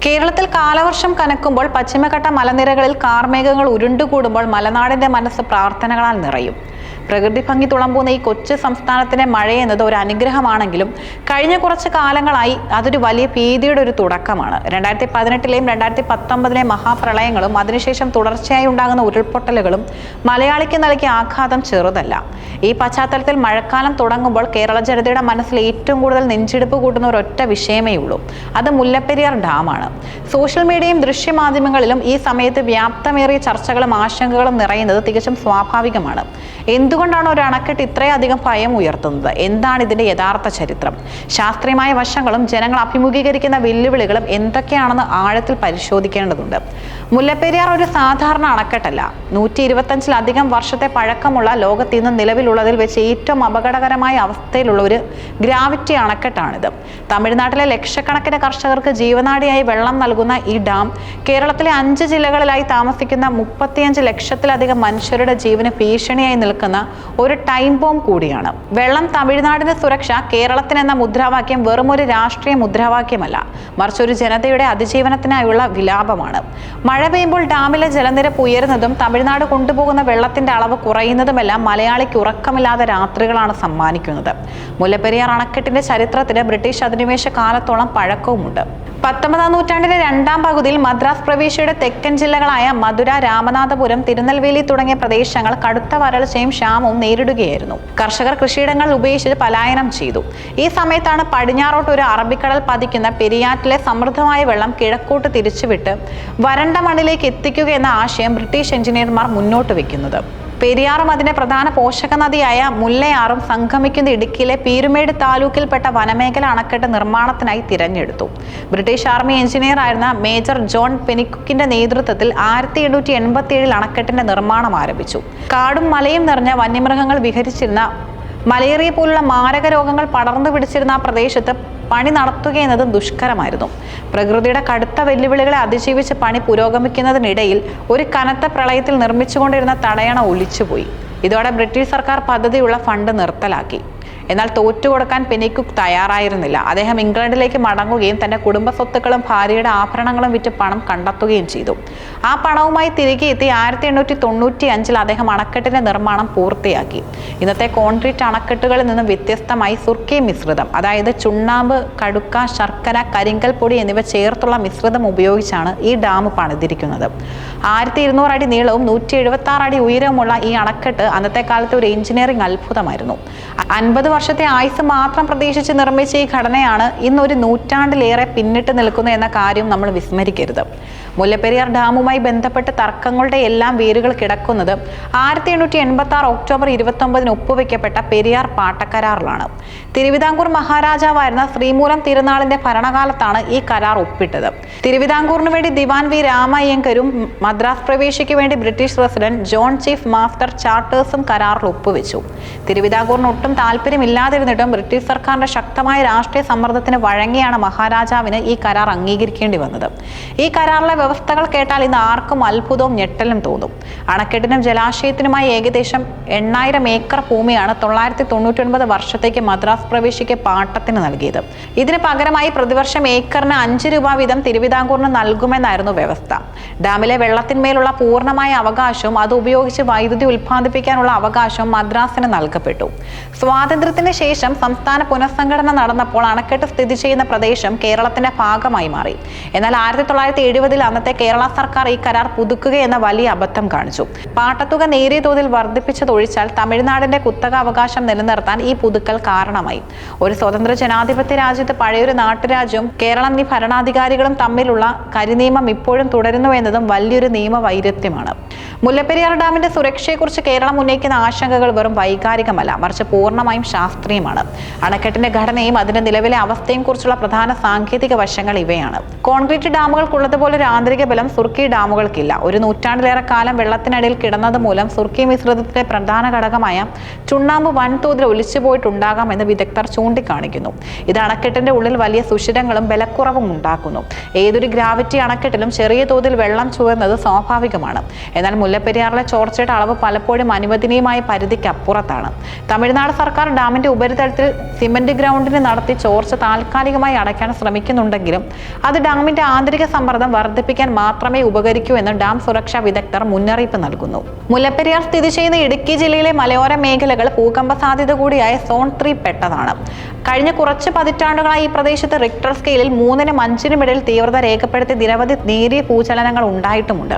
കേരളത്തിൽ കാലവർഷം കനക്കുമ്പോൾ പശ്ചിമഘട്ട മലനിരകളിൽ കാർമേഘങ്ങൾ ഉരുണ്ടുകൂടുമ്പോൾ മലനാടിന്റെ മനസ്സ് പ്രാർത്ഥനകളാൽ നിറയും. പ്രകൃതി ഭംഗി തുളമ്പുന്ന ഈ കൊച്ചു സംസ്ഥാനത്തിന്റെ മഴയെന്നത് ഒരു അനുഗ്രഹമാണെങ്കിലും കഴിഞ്ഞ കുറച്ച് കാലങ്ങളായി അതൊരു വലിയ ഭീതിയുടെ ഒരു തുടക്കമാണ്. 2018-ലെയും 2019-ലെയും മഹാപ്രളയങ്ങളും അതിനുശേഷം തുടർച്ചയായി ഉണ്ടാകുന്ന ഉരുൾപൊട്ടലുകളും മലയാളിക്ക് നൽകിയ ആഘാതം ചെറുതല്ല. ഈ പശ്ചാത്തലത്തിൽ മഴക്കാലം തുടങ്ങുമ്പോൾ കേരള ജനതയുടെ മനസ്സിൽ ഏറ്റവും കൂടുതൽ നെഞ്ചിടിപ്പ് കൂട്ടുന്ന ഒരൊറ്റ വിഷയമേ ഉള്ളൂ. അത് മുല്ലപ്പെരിയാർ ഡാമാണ്. സോഷ്യൽ മീഡിയയും ദൃശ്യമാധ്യമങ്ങളിലും ഈ സമയത്ത് വ്യാപ്തമേറിയ ചർച്ചകളും ആശങ്കകളും നിറയുന്നത് തികച്ചും സ്വാഭാവികമാണ്. എന്തുകൊണ്ടാണ് ഒരു അണക്കെട്ട് ഇത്രയധികം ഭയം ഉയർത്തുന്നത്? എന്താണ് ഇതിന്റെ യഥാർത്ഥ ചരിത്രം? ശാസ്ത്രീയമായ വശങ്ങളും ജനങ്ങൾ അഭിമുഖീകരിക്കുന്ന വെല്ലുവിളികളും എന്തൊക്കെയാണെന്ന് ആഴത്തിൽ പരിശോധിക്കേണ്ടതുണ്ട്. മുല്ലപ്പെരിയാർ ഒരു സാധാരണ അണക്കെട്ടല്ല. 125-ലധികം വർഷത്തെ പഴക്കമുള്ള ലോകത്ത് ഇന്ന് നിലവിലുള്ളതിൽ വെച്ച് ഏറ്റവും അപകടകരമായ അവസ്ഥയിലുള്ള ഒരു ഗ്രാവിറ്റി അണക്കെട്ടാണിത്. തമിഴ്നാട്ടിലെ ലക്ഷക്കണക്കിന് കർഷകർക്ക് ജീവനാഡിയായി വെള്ളം നൽകുന്ന ഈ ഡാം കേരളത്തിലെ 5 ജില്ലകളിലായി താമസിക്കുന്ന 35 ലക്ഷത്തിലധികം മനുഷ്യരുടെ ജീവന് ഭീഷണിയായി നിൽക്കുന്ന ഒരു ടൈം ബോംബ് കൂടിയാണ്. വെള്ളം തമിഴ്നാടിന്റെ സുരക്ഷ, കേരളത്തിന് എന്ന മുദ്രാവാക്യം വെറും ഒരു രാഷ്ട്രീയ മുദ്രാവാക്യമല്ല, മറിച്ച് ഒരു ജനതയുടെ അതിജീവനത്തിനായുള്ള വിലാപമാണ്. മഴ പെയ്യുമ്പോൾ ഡാമിലെ ജലനിരപ്പ് ഉയരുന്നതും തമിഴ്നാട് കൊണ്ടുപോകുന്ന വെള്ളത്തിന്റെ അളവ് കുറയുന്നതുമെല്ലാം മലയാളിക്ക് ഉറക്കമില്ലാത്ത രാത്രികളാണ് സമ്മാനിക്കുന്നത്. മുല്ലപ്പെരിയാർ അണക്കെട്ടിന്റെ ചരിത്രത്തിന് ബ്രിട്ടീഷ് അധിനിവേശ കാലത്തോളം പഴക്കവുമുണ്ട്. 19-ാം നൂറ്റാണ്ടിന്റെ രണ്ടാം പകുതിയിൽ മദ്രാസ് പ്രവിശ്യയുടെ തെക്കൻ ജില്ലകളായ മധുര, രാമനാഥപുരം, തിരുനെൽവേലി തുടങ്ങിയ പ്രദേശങ്ങൾ കടുത്ത വരൾച്ചയും ക്ഷാമവും നേരിടുകയായിരുന്നു. കർഷകർ കൃഷിയിടങ്ങൾ ഉപേക്ഷിച്ച് പലായനം ചെയ്തു. ഈ സമയത്താണ് പടിഞ്ഞാറോട്ട് ഒരു അറബിക്കടൽ പതിക്കുന്ന പെരിയാറ്റിലെ സമൃദ്ധമായ വെള്ളം കിഴക്കോട്ട് തിരിച്ചുവിട്ട് വരണ്ട മണ്ണിലേക്ക് എത്തിക്കുക എന്ന ആശയം ബ്രിട്ടീഷ് എഞ്ചിനീയർമാർ മുന്നോട്ട് വെക്കുന്നത്. പെരിയാറും അതിന്റെ പ്രധാന പോഷക നദിയായ മുല്ലയാറും സംഗമിക്കുന്ന ഇടുക്കിയിലെ പീരുമേട് താലൂക്കിൽപ്പെട്ട വനമേഖല അണക്കെട്ട് നിർമ്മാണത്തിനായി തിരഞ്ഞെടുത്തു. ബ്രിട്ടീഷ് ആർമി എഞ്ചിനീയർ ആയിരുന്ന മേജർ ജോൺ പെനിക്കുക്കിന്റെ നേതൃത്വത്തിൽ 1887-ൽ അണക്കെട്ടിന്റെ നിർമ്മാണം ആരംഭിച്ചു. കാടും മലയും നിറഞ്ഞ വന്യമൃഗങ്ങൾ വിഹരിച്ചിരുന്ന, മലേറിയ പോലുള്ള മാരക രോഗങ്ങൾ പടർന്നു പിടിച്ചിരുന്ന ആ പ്രദേശത്ത് പണി നടത്തുക എന്നത് ദുഷ്കരമായിരുന്നു. പ്രകൃതിയുടെ കടുത്ത വെല്ലുവിളികളെ അതിജീവിച്ച് പണി പുരോഗമിക്കുന്നതിനിടയിൽ ഒരു കനത്ത പ്രളയത്തിൽ നിർമ്മിച്ചുകൊണ്ടിരുന്ന തടയണ ഒലിച്ചുപോയി. ഇതോടെ ബ്രിട്ടീഷ് സർക്കാർ പദ്ധതിയുള്ള ഫണ്ട് നിർത്തലാക്കി. എന്നാൽ തോറ്റുകൊടുക്കാൻ പെനിക്കുക്ക് തയ്യാറായിരുന്നില്ല. അദ്ദേഹം ഇംഗ്ലണ്ടിലേക്ക് മടങ്ങുകയും തന്റെ കുടുംബ സ്വത്തുക്കളും ഭാര്യയുടെ ആഭരണങ്ങളും വിറ്റ് പണം കണ്ടെത്തുകയും ചെയ്തു. ആ പണവുമായി തിരികെ എത്തി 1895-ൽ അദ്ദേഹം അണക്കെട്ടിന്റെ നിർമ്മാണം പൂർത്തിയാക്കി. ഇന്നത്തെ കോൺക്രീറ്റ് അണക്കെട്ടുകളിൽ നിന്നും വ്യത്യസ്തമായി സുർക്കി മിശ്രിതം, അതായത് ചുണ്ണാമ്പ്, കടുക്ക, ശർക്കര, കരിങ്കൽ പൊടി എന്നിവ ചേർത്തുള്ള മിശ്രിതം ഉപയോഗിച്ചാണ് ഈ ഡാം പണിതിരിക്കുന്നത്. 1200 അടി നീളവും 176 അടി ഉയരവുമുള്ള ഈ അണക്കെട്ട് അന്നത്തെ കാലത്ത് ഒരു എഞ്ചിനീയറിംഗ് അത്ഭുതമായിരുന്നു. 50 വർഷത്തെ ആയുസ് മാത്രം പ്രതീക്ഷിച്ച് നിർമ്മിച്ച ഈ ഘടനയാണ് ഇന്ന് ഒരു നൂറ്റാണ്ടിലേറെ പിന്നിട്ട് നിൽക്കുന്നത് എന്ന കാര്യം നമ്മൾ വിസ്മരിക്കരുത്. മുല്ലപ്പെരിയാർ ഡാമുമായി ബന്ധപ്പെട്ട് തർക്കങ്ങളുടെ എല്ലാം വേരുകൾ കിടക്കുന്നത് 1886 ഒക്ടോബർ 29-ന് ഒപ്പുവെക്കപ്പെട്ട പെരിയാർ പാട്ടക്കരാറിലാണ്. തിരുവിതാംകൂർ മഹാരാജാവായിരുന്ന ശ്രീമൂലം തിരുനാളിന്റെ ഭരണകാലത്താണ് ഈ കരാർ ഒപ്പിട്ടത്. തിരുവിതാംകൂറിന് വേണ്ടി ദിവാൻ വി രാമയ്യങ്കരും മദ്രാസ് പ്രവിശ്യയ്ക്ക് വേണ്ടി British president John chief master ചാർട്ടേഴ്സും കരാറിൽ ഒപ്പുവെച്ചു. തിരുവിതാംകൂറിന് ഒട്ടും താല്പര്യമില്ലാതിരുന്നിട്ടും ബ്രിട്ടീഷ് സർക്കാരിന്റെ ശക്തമായ രാഷ്ട്രീയ സമ്മർദ്ദത്തിന് വഴങ്ങിയാണ് മഹാരാജാവിന് ഈ കരാർ അംഗീകരിക്കേണ്ടി വന്നത്. ഈ കരാറിലെ വ്യവസ്ഥകൾ കേട്ടാൽ ഇന്ന് ആർക്കും അത്ഭുതവും ഞെട്ടലും തോന്നും. അണക്കെട്ടിനും ജലാശയത്തിനുമായി ഏകദേശം 8000 ഏക്കർ ഭൂമിയാണ് 999 വർഷത്തേക്ക് മദ്രാസ് പ്രവിശ്യയ്ക്ക് പാട്ടത്തിന് നൽകിയത്. ഇതിന് പകരമായി പ്രതിവർഷം ഏക്കറിന് 5 രൂപ വീതം തിരുവിതാംകൂറിന് നൽകുമെന്നായിരുന്നു വ്യവസ്ഥ. ഡാമിലെ വെള്ളത്തിന്മേലുള്ള പൂർണ്ണമായ അവകാശവും അത് ഉപയോഗിച്ച് വൈദ്യുതി ഉൽപ്പാദിപ്പിക്കാനുള്ള അവകാശവും മദ്രാസിന് നൽകപ്പെട്ടു. സ്വാതന്ത്ര്യത്തിന് ശേഷം സംസ്ഥാന പുനഃസംഘടന നടന്നപ്പോൾ അണക്കെട്ട് സ്ഥിതി ചെയ്യുന്ന പ്രദേശം കേരളത്തിന്റെ ഭാഗമായി മാറി. എന്നാൽ 1970-ൽ അന്നത്തെ കേരള സർക്കാർ ഈ കരാർ പുതുക്കുക എന്ന വലിയ അബദ്ധം കാണിച്ചു. പാട്ടത്തുക നേരിയ തോതിൽ വർദ്ധിപ്പിച്ചതൊഴിച്ചാൽ തമിഴ്നാടിന്റെ കുത്തക അവകാശം നിലനിർത്താൻ ഈ പുതുക്കൽ കാരണമായി. ഒരു സ്വതന്ത്ര ജനാധിപത്യ രാജ്യത്ത് പഴയൊരു നാട്ടുരാജ്യവും കേരളം ഭരണാധികാരികളും തമ്മിലുള്ള കരിനിയമം ഇപ്പോഴും തുടരുന്നു എന്നതും വലിയൊരു നിയമവൈരുദ്ധ്യമാണ്. മുല്ലപ്പെരിയാർ ഡാമിന്റെ സുരക്ഷയെക്കുറിച്ച് കേരളം ഉന്നയിക്കുന്ന ആശങ്കകൾ വെറും വൈകാരികമല്ല, മറിച്ച് പൂർണ്ണമായും ശാസ്ത്രീയമാണ്. അണക്കെട്ടിന്റെ ഘടനയും അതിന്റെ നിലവിലെ അവസ്ഥയും കുറിച്ചുള്ള പ്രധാന സാങ്കേതിക വശങ്ങൾ ഇവയാണ്. കോൺക്രീറ്റ് ഡാമുകൾക്കുള്ളതുപോലെ ഒരു ആന്തരിക ബലം സുർക്കി ഡാമുകൾക്കില്ല. ഒരു നൂറ്റാണ്ടിലേറെ കാലം വെള്ളത്തിനടിയിൽ കിടന്നത് മൂലം സുർക്കി മിശ്രിതത്തിലെ പ്രധാന ഘടകമായ ചുണ്ണാമ്പ് വൻതോതിൽ ഒലിച്ചുപോയിട്ടുണ്ടാകാമെന്ന് വിദഗ്ധർ ചൂണ്ടിക്കാണിക്കുന്നു. ഇത് അണക്കെട്ടിന്റെ ഉള്ളിൽ വലിയ സുഷിരങ്ങളും ബലക്കുറവും ഉണ്ടാക്കുന്നു. ഏതൊരു ഗ്രാവിറ്റി അണക്കെട്ടിലും ചെറിയ തോതിൽ വെള്ളം ചുവന്നത് സ്വാഭാവികമാണ്. എന്നാൽ മുല്ലപ്പെരിയാറിലെ ചോർച്ചയുടെ അളവ് പലപ്പോഴും അനുവദനീയമായ പരിധിക്ക് അപ്പുറത്താണ്. തമിഴ്നാട് സർക്കാർ ഡാമിൽ ഡാമിന്റെ ഉപരിതലത്തിൽ സിമന്റ് ഗ്രൗണ്ടിന് നടത്തി ചോർച്ച താൽക്കാലികമായി അടയ്ക്കാൻ ശ്രമിക്കുന്നുണ്ടെങ്കിലും അത് ഡാമിന്റെ ആന്തരിക സമ്മർദ്ദം വർദ്ധിപ്പിക്കാൻ മാത്രമേ ഉപകരിക്കൂ എന്ന് ഡാം സുരക്ഷാ വിദഗ്ധർ മുന്നറിയിപ്പ് നൽകുന്നു. മുല്ലപ്പെരിയാർ സ്ഥിതി ചെയ്യുന്ന ഇടുക്കി ജില്ലയിലെ മലയോര മേഖലകൾ ഭൂകമ്പ സാധ്യത കൂടിയായ സോൺ 3 പെട്ടതാണ്. കഴിഞ്ഞ കുറച്ച് പതിറ്റാണ്ടുകളായി ഈ പ്രദേശത്ത് റിക്ടർ സ്കെയിലിൽ 3-നും 5-നും ഇടയിൽ തീവ്രത രേഖപ്പെടുത്തി നിരവധി നേരിയ ഭൂചലനങ്ങൾ ഉണ്ടായിട്ടുമുണ്ട്.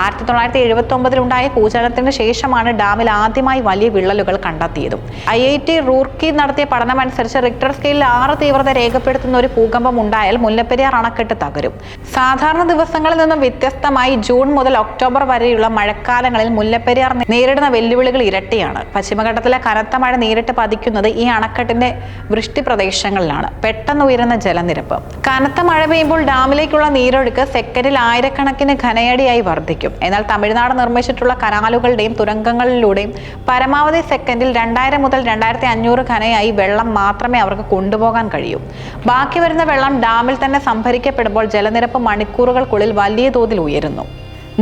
1979 ഉണ്ടായ ഭൂചലനത്തിന് ശേഷമാണ് ഡാമിൽ ആദ്യമായി വലിയ വിള്ളലുകൾ കണ്ടെത്തിയതും. IIT റൂർക്കി നടത്തിയ പഠനമനുസരിച്ച് റിക്ടർ സ്കെയിലിൽ 6 തീവ്രത രേഖപ്പെടുത്തുന്ന ഒരു ഭൂകമ്പം ഉണ്ടായാൽ മുല്ലപ്പെരിയാർ അണക്കെട്ട് തകരും. സാധാരണ ദിവസങ്ങളിൽ നിന്നും വ്യത്യസ്തമായി ജൂൺ മുതൽ ഒക്ടോബർ വരെയുള്ള മഴക്കാലങ്ങളിൽ മുല്ലപ്പെരിയാർ നേരിടുന്ന വെല്ലുവിളികൾ ഇരട്ടിയാണ്. പശ്ചിമഘട്ടത്തിലെ കനത്ത മഴ നേരിട്ട് പതിക്കുന്നത് ഈ അണക്കെട്ടിന്റെ വൃഷ്ടി പ്രദേശങ്ങളിലാണ്. പെട്ടെന്ന് ഉയരുന്ന ജലനിരപ്പ്. കനത്ത മഴ പെയ്യുമ്പോൾ ഡാമിലേക്കുള്ള നീരൊഴുക്ക് സെക്കൻഡിൽ ആയിരക്കണക്കിന് ഘനയടിയായി വർദ്ധിക്കും. എന്നാൽ തമിഴ്നാട് നിർമ്മിച്ചിട്ടുള്ള കനാലുകളുടെയും തുരങ്കങ്ങളിലൂടെയും പരമാവധി സെക്കൻഡിൽ 2000 മുതൽ 2500 ഘനയായി വെള്ളം മാത്രമേ അവർക്ക് കൊണ്ടുപോകാൻ കഴിയൂ. ബാക്കി വരുന്ന വെള്ളം ഡാമിൽ തന്നെ സംഭരിക്കപ്പെടുമ്പോൾ ജലനിരപ്പ് മണിക്കൂറുകൾക്കുള്ളിൽ വലിയ തോതിൽ ഉയരുന്നു.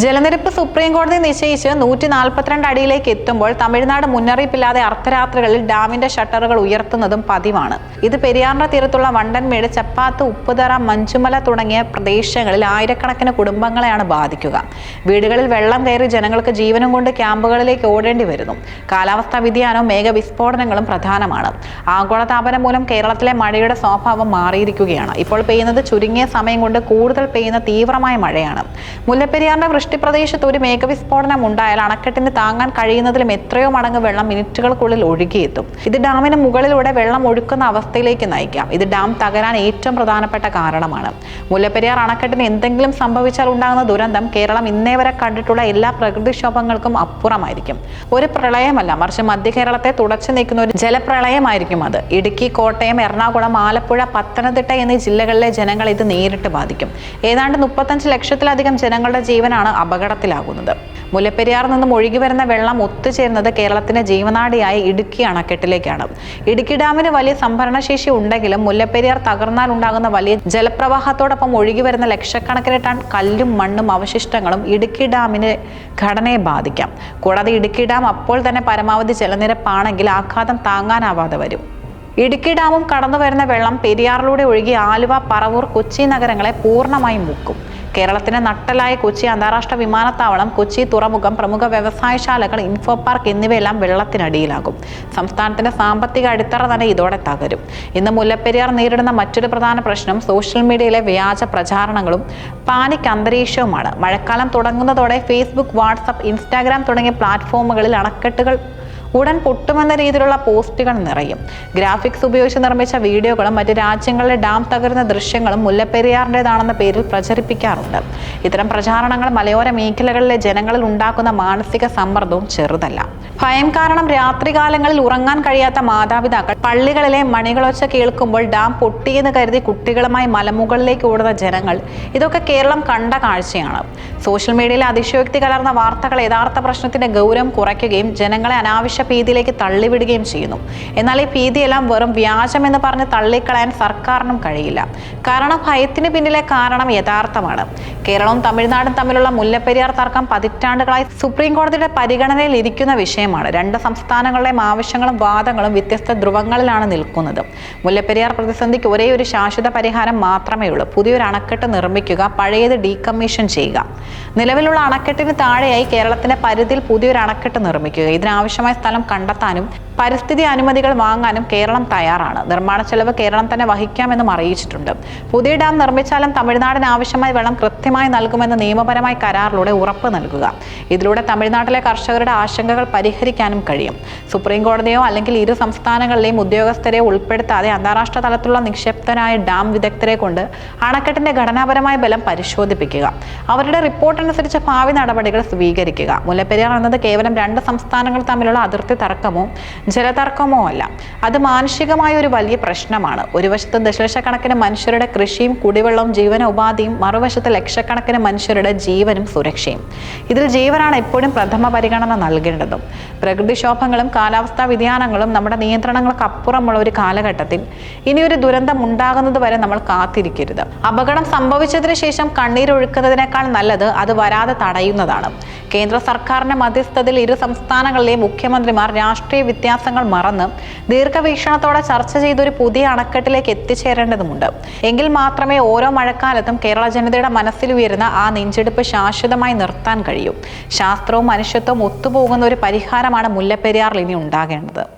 ജലനിരപ്പ് സുപ്രീം കോടതി നിശ്ചയിച്ച് 142 അടിയിലേക്ക് എത്തുമ്പോൾ തമിഴ്നാട് മുന്നറിയിപ്പില്ലാതെ അർദ്ധരാത്രികളിൽ ഡാമിന്റെ ഷട്ടറുകൾ ഉയർത്തുന്നതും പതിവാണ്. ഇത് പെരിയാറിന്റെ തീരത്തുള്ള വണ്ടൻമേട്, ചപ്പാത്ത്, ഉപ്പുതറ, മഞ്ചുമല തുടങ്ങിയ പ്രദേശങ്ങളിൽ ആയിരക്കണക്കിന് കുടുംബങ്ങളെയാണ് ബാധിക്കുക. വീടുകളിൽ വെള്ളം കയറി ജനങ്ങൾക്ക് ജീവനും കൊണ്ട് ക്യാമ്പുകളിലേക്ക് ഓടേണ്ടി വരുന്നു. കാലാവസ്ഥാ വ്യതിയാനവും മേഘവിസ്ഫോടനങ്ങളും പ്രധാനമാണ്. ആഗോളതാപനം മൂലം കേരളത്തിലെ മഴയുടെ സ്വഭാവം മാറിയിരിക്കുകയാണ്. ഇപ്പോൾ പെയ്യുന്നത് ചുരുങ്ങിയ സമയം കൊണ്ട് കൂടുതൽ പെയ്യുന്ന തീവ്രമായ മഴയാണ്. മുല്ലപ്പെരിയാറിന്റെ വൃഷ്ടിപ്രദേശത്ത് ഒരു മേഘവിസ്ഫോടനം ഉണ്ടായാൽ അണക്കെട്ടിന് താങ്ങാൻ കഴിയുന്നതിലും എത്രയോ മടങ്ങ് വെള്ളം മിനിറ്റുകൾക്കുള്ളിൽ ഒഴുകിയെത്തും. ഇത് ഡാമിന് മുകളിലൂടെ വെള്ളം ഒഴുക്കുന്ന അവസ്ഥയിലേക്ക് നയിക്കാം. ഇത് ഡാം തകരാൻ ഏറ്റവും പ്രധാനപ്പെട്ട കാരണമാണ്. മുല്ലപ്പെരിയാർ അണക്കെട്ടിന് എന്തെങ്കിലും സംഭവിച്ചാൽ ഉണ്ടാകുന്ന ദുരന്തം കേരളം ഇന്നേ വരെ കണ്ടിട്ടുള്ള എല്ലാ പ്രകൃതിക്ഷോഭങ്ങൾക്കും അപ്പുറമായിരിക്കും. ഒരു പ്രളയമല്ല, മറിച്ച് മധ്യ കേരളത്തെ തുടച്ചു നീക്കുന്ന ഒരു ജലപ്രളയമായിരിക്കും അത്. ഇടുക്കി, കോട്ടയം, എറണാകുളം, ആലപ്പുഴ, പത്തനംതിട്ട എന്നീ ജില്ലകളിലെ ജനങ്ങൾ ഇത് നേരിട്ട് ബാധിക്കും. ഏതാണ്ട് 35 ലക്ഷത്തിലധികം ജനങ്ങളുടെ ജീവനാണ് അപകടത്തിലാകുന്നത്. മുല്ലപ്പെരിയാറിൽ നിന്നും ഒഴുകി വരുന്ന വെള്ളം ഒത്തുചേരുന്നത് കേരളത്തിന്റെ ജീവനാഡിയായ ഇടുക്കി അണക്കെട്ടിലേക്കാണ്. ഇടുക്കി ഡാമിന് വലിയ സംഭരണശേഷി ഉണ്ടെങ്കിലും മുല്ലപ്പെരിയാർ തകർന്നാൽ ഉണ്ടാകുന്ന വലിയ ജലപ്രവാഹത്തോടൊപ്പം ഒഴുകി വരുന്ന ലക്ഷക്കണക്കിന് ടൺ കല്ലും മണ്ണും അവശിഷ്ടങ്ങളും ഇടുക്കി ഡാമിന്റെ ഘടനയെ ബാധിക്കാം. കൂടാതെ ഇടുക്കി ഡാം അപ്പോൾ തന്നെ പരമാവധി ജലനിരപ്പാണെങ്കിൽ ആഘാതം താങ്ങാനാവാതെ വരും. ഇടുക്കി ഡാമും കടന്നു വരുന്ന വെള്ളം പെരിയാറിലൂടെ ഒഴുകി ആലുവ, പറവൂർ, കൊച്ചി നഗരങ്ങളെ പൂർണ്ണമായും മുക്കും. കേരളത്തിന് നട്ടലായ കൊച്ചി അന്താരാഷ്ട്ര വിമാനത്താവളം, കൊച്ചി തുറമുഖം, പ്രമുഖ വ്യവസായശാലകൾ, ഇൻഫോ പാർക്ക് എന്നിവയെല്ലാം വെള്ളത്തിനടിയിലാകും. സംസ്ഥാനത്തിന്റെ സാമ്പത്തിക അടിത്തറ തന്നെ ഇതോടെ തകരും. ഇന്ന് മുല്ലപ്പെരിയാർ നേരിടുന്ന മറ്റൊരു പ്രധാന പ്രശ്നം സോഷ്യൽ മീഡിയയിലെ വ്യാജ പ്രചാരണങ്ങളും പാനിക് അന്തരീക്ഷവുമാണ്. മഴക്കാലം തുടങ്ങുന്നതോടെ ഫേസ്ബുക്ക്, വാട്സ്ആപ്പ്, ഇൻസ്റ്റാഗ്രാം തുടങ്ങിയ പ്ലാറ്റ്ഫോമുകളിൽ അണക്കെട്ടുകൾ ഉടൻ പൊട്ടുമെന്ന രീതിയിലുള്ള പോസ്റ്റുകൾ നിറയും. ഗ്രാഫിക്സ് ഉപയോഗിച്ച് നിർമ്മിച്ച വീഡിയോകളും മറ്റ് രാജ്യങ്ങളിലെ ഡാം തകരുന്ന ദൃശ്യങ്ങളും മുല്ലപ്പെരിയാറിൻ്റെതാണെന്ന പേരിൽ പ്രചരിപ്പിക്കാറുണ്ട്. ഇത്തരം പ്രചാരണങ്ങൾ മലയോര മേഖലകളിലെ ജനങ്ങളിൽ ഉണ്ടാക്കുന്ന മാനസിക സമ്മർദ്ദവും ചെറുതല്ല. ഭയം കാരണം രാത്രികാലങ്ങളിൽ ഉറങ്ങാൻ കഴിയാത്ത മാതാപിതാക്കൾ, പള്ളികളിലെ മണികളൊച്ച കേൾക്കുമ്പോൾ ഡാം പൊട്ടിയെന്ന് കരുതി കുട്ടികളുമായി മലമുകളിലേക്ക് ഓടുന്ന ജനങ്ങൾ, ഇതൊക്കെ കേരളം കണ്ട കാഴ്ചയാണ്. സോഷ്യൽ മീഡിയയിലെ അതിശയോക്തി കലർന്ന വാർത്തകൾ യഥാർത്ഥ പ്രശ്നത്തിന്റെ ഗൗരവം കുറയ്ക്കുകയും ജനങ്ങളെ അനാവശ്യ ഭീതിയിലേക്ക് തള്ളിവിടുകയും ചെയ്യുന്നു. എന്നാൽ ഈ ഭീതിയെല്ലാം വെറും വ്യാജമെന്ന് പറഞ്ഞ് തള്ളിക്കളയാൻ സർക്കാരിനും കഴിയില്ല. കാരണം ഭയത്തിന് പിന്നിലെ കാരണം യഥാർത്ഥമാണ്. കേരളവും തമിഴ്നാടും തമ്മിലുള്ള മുല്ലപ്പെരിയാർ തർക്കം പതിറ്റാണ്ടുകളായി സുപ്രീം കോടതിയുടെ പരിഗണനയിൽ ഇരിക്കുന്ന വിഷയമാണ്. രണ്ട് സംസ്ഥാനങ്ങളുടെയും ആവശ്യങ്ങളും വാദങ്ങളും വ്യത്യസ്ത ധ്രുവങ്ങളിലാണ് നിൽക്കുന്നത്. മുല്ലപ്പെരിയാർ പ്രതിസന്ധിക്ക് ഒരേ ഒരു ശാശ്വത പരിഹാരം മാത്രമേ ഉള്ളൂ: പുതിയൊരു അണക്കെട്ട് നിർമ്മിക്കുക, പഴയത് ഡീകമ്മീഷൻ ചെയ്യുക. നിലവിലുള്ള അണക്കെട്ടിന് താഴെയായി കേരളത്തിന്റെ പരിധിയിൽ പുതിയൊരു അണക്കെട്ട് നിർമ്മിക്കുക. ഇതിനാവശ്യമായ സ്ഥലം കണ്ടെത്താനും പരിസ്ഥിതി അനുമതികൾ വാങ്ങാനും കേരളം തയ്യാറാണ്. നിർമ്മാണ ചെലവ് കേരളം തന്നെ വഹിക്കാമെന്നും അറിയിച്ചിട്ടുണ്ട്. പുതിയ ഡാം നിർമ്മിച്ചാലും തമിഴ്നാടിന് ആവശ്യമായ വെള്ളം കൃത്യമായി നൽകുമെന്ന് നിയമപരമായ കരാറിലൂടെ ഉറപ്പ് നൽകുക. ഇതിലൂടെ തമിഴ്നാട്ടിലെ കർഷകരുടെ ആശങ്കകൾ പരിഹരിക്കാനും കഴിയും. സുപ്രീം കോടതിയോ അല്ലെങ്കിൽ ഇരു സംസ്ഥാനങ്ങളിലെയും ഉദ്യോഗസ്ഥരെയോ ഉൾപ്പെടുത്താതെ അന്താരാഷ്ട്ര തലത്തിലുള്ള നിക്ഷേപ്തനായ ഡാം വിദഗ്ധരെ കൊണ്ട് അണക്കെട്ടിന്റെ ഘടനാപരമായ ബലം പരിശോധിപ്പിക്കുക. അവരുടെ റിപ്പോർട്ട് അനുസരിച്ച് ഭാവി നടപടികൾ സ്വീകരിക്കുക. മുല്ലപ്പെരിയാർ എന്നത് കേവലം രണ്ട് സംസ്ഥാനങ്ങൾ തമ്മിലുള്ള അതിർത്തി തർക്കമോ ജലതർക്കമോ അല്ല. അത് മാനുഷികമായ ഒരു വലിയ പ്രശ്നമാണ്. ഒരു വശത്ത് ദശലക്ഷക്കണക്കിന് മനുഷ്യരുടെ കൃഷിയും കുടിവെള്ളവും ജീവനോപാധിയും, മറുവശത്ത് ലക്ഷക്കണക്കിന് ലക്ഷക്കണക്കിന് മനുഷ്യരുടെ ജീവനും സുരക്ഷയും. ഇതിൽ ജീവനാണ് എപ്പോഴും പ്രഥമ പരിഗണന നൽകേണ്ടതും. പ്രകൃതിക്ഷോഭങ്ങളും കാലാവസ്ഥാ വ്യതിയാനങ്ങളും നമ്മുടെ നിയന്ത്രണങ്ങൾക്ക് അപ്പുറമുള്ള ഒരു കാലഘട്ടത്തിൽ ഇനിയൊരു ദുരന്തം ഉണ്ടാകുന്നത് വരെ നമ്മൾ കാത്തിരിക്കരുത്. അപകടം സംഭവിച്ചതിന് ശേഷം കണ്ണീരൊഴുക്കുന്നതിനേക്കാൾ നല്ലത് അത് വരാതെ തടയുന്നതാണ്. കേന്ദ്ര സർക്കാരിന്റെ മധ്യസ്ഥതയിൽ ഇരു സംസ്ഥാനങ്ങളിലെയും മുഖ്യമന്ത്രിമാർ രാഷ്ട്രീയ വ്യത്യാസങ്ങൾ മറന്ന് ദീർഘവീക്ഷണത്തോടെ ചർച്ച ചെയ്തൊരു പുതിയ അണക്കെട്ടിലേക്ക് എത്തിച്ചേരേണ്ടതുണ്ട്. എങ്കിൽ മാത്രമേ ഓരോ മഴക്കാലത്തും കേരള ജനതയുടെ മനസ്സിൽ ഉയരുന്ന ആ നെഞ്ചെടുപ്പ് ശാശ്വതമായി നിർത്താൻ കഴിയൂ. ശാസ്ത്രവും മനുഷ്യത്വവും ഒത്തുപോകുന്ന ഒരു പരിഹാരമാണ് മുല്ലപ്പെരിയാറിൽ ഇനി ഉണ്ടാകേണ്ടത്.